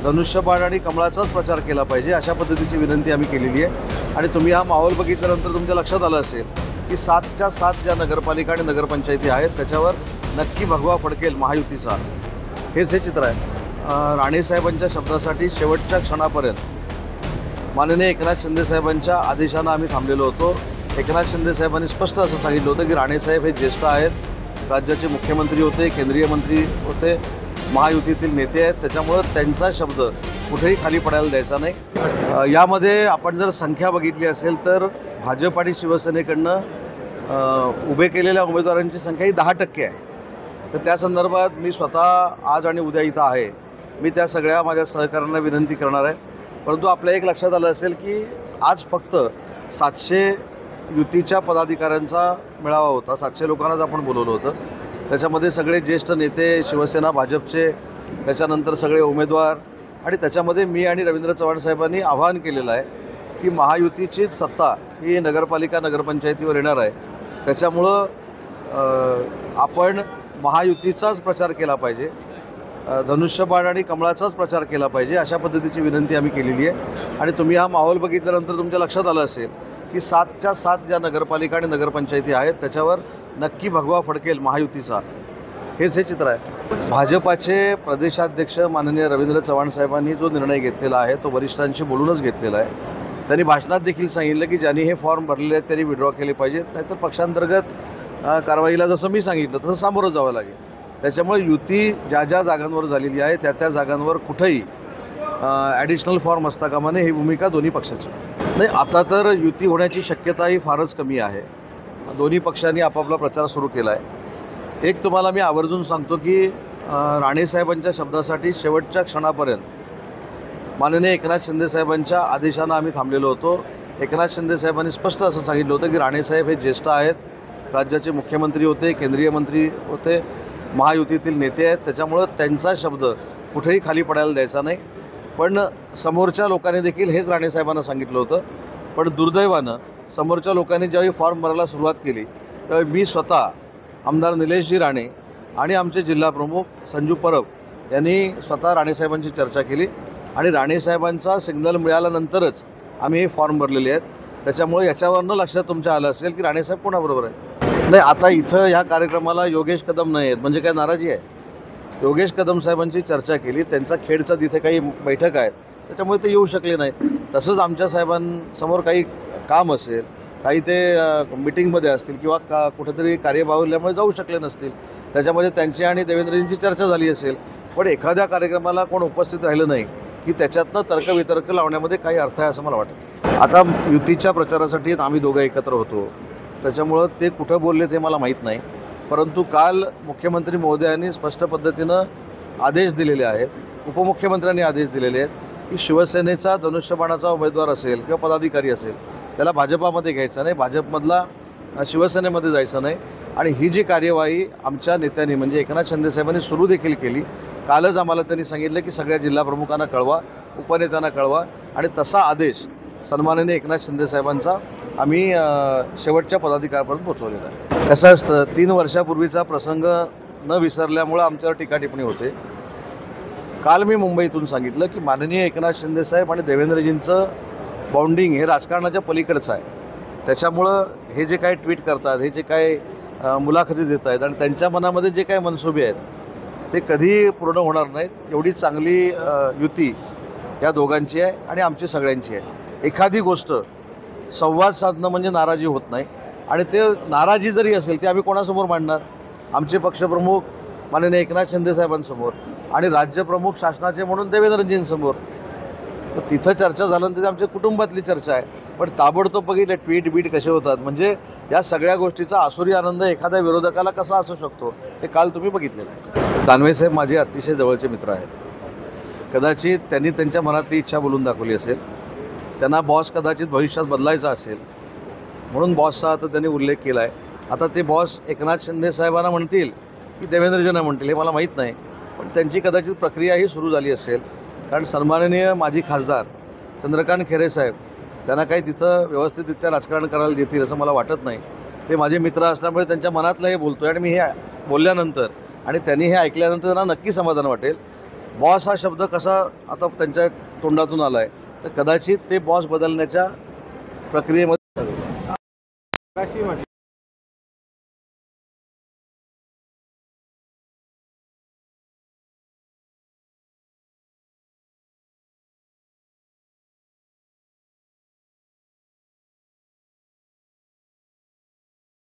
धनुष्यबाण आणि कमळाचाच प्रचार केला पाहिजे अशा पद्धतीची विनंती आम्ही केलेली आहे। आणि तुम्ही हा माहोल बघितल्यानंतर तुमच्या लक्षात आलं असेल की 7च्या 7 ज्या नगरपालिका आणि नगरपंचायती आहेत त्याच्यावर नक्की भगवा फडकेल महायुतीचा, हेच हे चित्र आहे। राणेसाहेबांच्या शब्दासाठी शेवटच्या क्षणापर्यंत माननीय एकनाथ शिंदेसाहेबांच्या आदेशानं आम्ही थांबलेलो होतो। एकनाथ शिंदेसाहेबांनी स्पष्ट असं सांगितलं होतं की राणेसाहेब हे ज्येष्ठ आहेत, राज्याचे मुख्यमंत्री होते, केंद्रीय मंत्री होते, महायुतीतील नेते आहेत, त्याच्यामुळं त्यांचा शब्द कुठेही खाली पडायला द्यायचा नाही। यामध्ये आपण जर संख्या बघितली असेल तर भाजप आणि शिवसेनेकडनं उभे केलेल्या उमेदवारांची संख्या ही 10% आहे। तर त्या संदर्भात मी स्वतः आज आणि उद्या इथं आहे, मी त्या सगळ्या माझ्या सहकाऱ्यांना विनंती करणार आहे। परंतु आपल्या एक लक्षात आलं असेल की आज फक्त 700 युतीच्या पदाधिकाऱ्यांचा मेळावा होता, 700 लोकांनाच आपण बोलवलं होतं। त्याच्यामध्ये सगळे ज्येष्ठ नेते, शिवसेना, भाजपचे, त्याच्यानंतर सगळे उमेदवार, आणि त्याच्यामध्ये मी आणि रवींद्र चव्हाण साहेबांनी आवाहन केलेलं आहे की महायुतीचीच सत्ता ही नगरपालिका नगरपंचायतीवर येणार आहे, त्याच्यामुळं आपण महायुतीचाच प्रचार केला पाहिजे, धनुष्यबाण आणि कमळाचाच प्रचार केला पाहिजे अशा पद्धतीची विनंती आम्ही केलेली आहे। आणि तुम्ही हा माहोल बघितल्यानंतर तुमच्या लक्षात आलं असेल की 7च्या 7 ज्या नगरपालिका आणि नगरपंचायती आहेत त्याच्यावर नक्की भगवा फडकेल महायुतीचा, हेच हे चित्र आहे। भाजपाचे प्रदेशाध्यक्ष माननीय रवींद्र चव्हाण साहेबांनी जो निर्णय घेतलेला आहे तो वरिष्ठांशी बोलूनच घेतलेला आहे। त्यांनी भाषणात देखील सांगितलं की ज्यांनी हे फॉर्म भरलेले आहेत त्यांनी विड्रॉ केले पाहिजेत, नाहीतर पक्षांतर्गत कारवाईला जसं मी सांगितलं तसं सामोरं जावं लागेल। त्याच्यामुळे युती ज्या ज्या जागांवर झालेली आहे त्या त्या जागांवर कुठेही ॲडिशनल फॉर्म असता कामा नये, ही भूमिका दोन्ही पक्षाची नाही। आता तर युती होण्याची शक्यता ही फारच कमी आहे। दोन्ही पक्षांनी आपापला प्रचार सुरू केला आहे। एक तुम्हाला मी आवर्जून सांगतो की राणेसाहेबांच्या शब्दासाठी शेवटच्या क्षणापर्यंत माननीय एकनाथ शिंदेसाहेबांच्या आदेशानं आम्ही थांबलेलो होतो। एकनाथ शिंदेसाहेबांनी स्पष्ट असं सांगितलं होतं की राणेसाहेब हे ज्येष्ठ आहेत, राज्याचे मुख्यमंत्री होते, केंद्रीय मंत्री होते, महायुतीतील नेते आहेत, त्याच्यामुळं त्यांचा शब्द कुठेही खाली पडायला द्यायचा नाही। पण समोरच्या लोकांनी देखील हेच राणेसाहेबांना सांगितलं होतं। पण दुर्दैवानं समोरच्या लोकांनी ज्यावेळी फॉर्म भरायला सुरुवात केली त्यावेळी मी स्वतः आमदार निलेशजी राणे आणि आमचे जिल्हाप्रमुख संजू परब यांनी स्वतः राणेसाहेबांची चर्चा केली आणि राणेसाहेबांचा सिग्नल मिळाल्यानंतरच आम्ही हे फॉर्म भरलेले आहेत। त्याच्यामुळे याच्यावरनं लक्षात तुमच्या आलं असेल की राणेसाहेब कोणाबरोबर आहेत। नाही, आता इथं ह्या कार्यक्रमाला योगेश कदम नाही आहेत म्हणजे काय नाराजी आहे? योगेश कदम साहेबांची चर्चा केली, त्यांचा खेडचा तिथे काही बैठक आहेत त्याच्यामुळे ते येऊ शकले नाहीत। तसंच आमच्या साहेबांसमोर काही काम असेल, काही ते मिटिंगमध्ये असतील किंवा कुठेतरी कार्यबाहुल्यामुळे जाऊ शकले नसतील, त्याच्यामध्ये त्यांची आणि देवेंद्रजींची चर्चा झाली असेल। पण एखाद्या कार्यक्रमाला कोण उपस्थित राहिलं नाही की त्याच्यातनं तर्कवितर्क लावण्यामध्ये काही अर्थ आहे असं मला वाटतं। आता युतीच्या प्रचारासाठी आम्ही दोघं एकत्र होतो, त्याच्यामुळं ते कुठं बोलले ते मला माहीत नाही। परंतु काल मुख्यमंत्री महोदयांनी स्पष्ट पद्धतीनं आदेश दिलेले आहेत, उपमुख्यमंत्र्यांनी आदेश दिलेले आहेत की शिवसेनेचा धनुष्यबाणाचा उमेदवार असेल किंवा पदाधिकारी असेल त्याला भाजपामध्ये घ्यायचं नाही, भाजपमधला शिवसेनेमध्ये जायचं नाही। आणि ही जी कार्यवाही आमच्या नेत्यांनी म्हणजे एकनाथ शिंदेसाहेबांनी सुरू देखील केली, कालच आम्हाला त्यांनी सांगितलं की सगळ्या जिल्हाप्रमुखांना कळवा, उपनेत्यांना कळवा, आणि तसा आदेश सन्माननीय एकनाथ शिंदेसाहेबांचा आम्ही शेवटच्या पदाधिकाऱ्यापर्यंत पोहोचवलेला आहे। कसं असतं, 3 वर्षापूर्वीचा प्रसंग न विसरल्यामुळं आमच्यावर टीकाटिप्पणी होते। काल मी मुंबईतून सांगितलं की माननीय एकनाथ शिंदेसाहेब आणि देवेंद्रजींचं बॉन्डिंग हे राजकारणाच्या पलीकडचं आहे, त्याच्यामुळं हे जे काही ट्विट करतात, हे जे काही मुलाखती देत आहेत आणि त्यांच्या मनामध्ये जे काही मनसुबे आहेत ते कधी पूर्ण होणार नाहीत। एवढी चांगली युती या दोघांची आहे आणि आमची सगळ्यांची आहे। एखादी गोष्ट संवाद साधणं म्हणजे नाराजी होत नाही, आणि ते नाराजी जरी असेल ते आम्ही कोणासमोर मांडणार? आमचे पक्षप्रमुख माननीय एकनाथ शिंदेसाहेबांसमोर आणि राज्यप्रमुख शासनाचे म्हणून देवेंद्रजींसमोर। तर तिथं चर्चा झाल्यानंतर आमच्या कुटुंबातली चर्चा आहे। पण ताबडतोब बघितलं ट्विट बीट कसे होतात, म्हणजे या सगळ्या गोष्टीचा आसुरी आनंद एखाद्या विरोधकाला कसा असू शकतो हे काल तुम्ही बघितलेलं आहे। दानवेसाहेब माझे अतिशय जवळचे मित्र आहेत, कदाचित त्यांनी त्यांच्या मनातली इच्छा बोलून दाखवली असेल, त्यांना बॉस कदाचित भविष्यात बदलायचा असेल म्हणून बॉसचा आता त्यांनी उल्लेख केला आहे। आता ते बॉस एकनाथ शिंदेसाहेबांना म्हणतील की देवेंद्रजींना म्हणतील हे मला माहीत नाही, पण त्यांची कदाचित प्रक्रिया ही सुरू झाली असेल। कारण सन्माननीय माजी खासदार चंद्रकांत खैरे साहेब त्यांना काही तिथं व्यवस्थितरित्या राजकारण करायला देतील असं मला वाटत नाही। ते माझे मित्र असल्यामुळे त्यांच्या मनातलं हे बोलतो आहे, आणि मी हे बोलल्यानंतर आणि त्यांनी हे ऐकल्यानंतर त्यांना नक्की समाधान वाटेल। बॉस हा शब्द कसा आता त्यांच्या तोंडातून आला आहे, तर कदाचित ते बॉस बदलण्याच्या प्रक्रियेमध्ये कशी म्हटली